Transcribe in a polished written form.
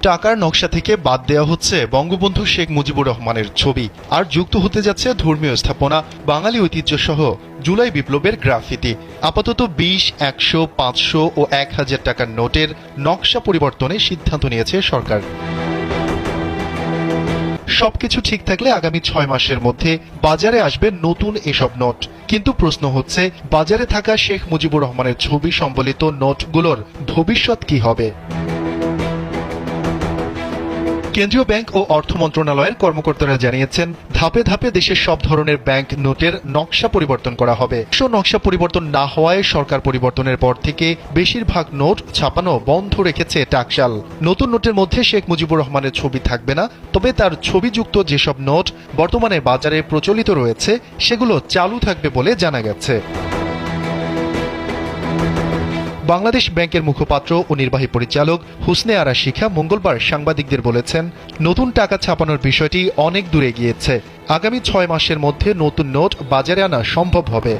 টাকার নকশা থেকে বাদ দেওয়া হচ্ছে বঙ্গবন্ধু শেখ মুজিবুর রহমানের ছবি, আর যুক্ত হতে যাচ্ছে ধর্মীয় স্থাপনা, বাঙালি ঐতিহ্য সহ জুলাই বিপ্লবের গ্রাফিতি। আপাতত 20, 100, 500 ও 1000 টাকার নোটের নকশা পরিবর্তনের সিদ্ধান্ত নিয়েছে সরকার। সবকিছু ঠিক থাকলে আগামী 6 মাসের মধ্যে বাজারে আসবে নতুন এসব নোট। কিন্তু প্রশ্ন হচ্ছে, বাজারে থাকা শেখ মুজিবুর রহমানের ছবি সম্বলিত নোটগুলোর ভবিষ্যৎ কি হবে? কেন্দ্রীয় ব্যাংক ও অর্থ মন্ত্রণালয়ের কর্মকর্তারা জানিয়েছেন, ধাপে ধাপে দেশের সব ধরনের ব্যাংক নোটের নকশা পরিবর্তন করা হবে। নকশা পরিবর্তন না হওয়ায় সরকার পরিবর্তনের পর থেকে বেশিরভাগ নোট ছাপানো বন্ধ রেখেছে টাকশাল। নতুন নোটের মধ্যে শেখ মুজিবুর রহমানের ছবি থাকবে না, তবে তার ছবিযুক্ত যেসব নোট বর্তমানে বাজারে প্রচলিত রয়েছে সেগুলো চালু থাকবে বলে জানা গেছে। বাংলাদেশ ব্যাংকের মুখপাত্র ও নির্বাহী পরিচালক হুসনে আরা শিখা মঙ্গলবার সাংবাদিকদের বলেছেন, নতুন টাকা ছাপানোর বিষয়টি অনেক দূরে গিয়েছে। আগামী 6 মাসের মধ্যে নতুন নোট বাজারে আনা সম্ভব হবে।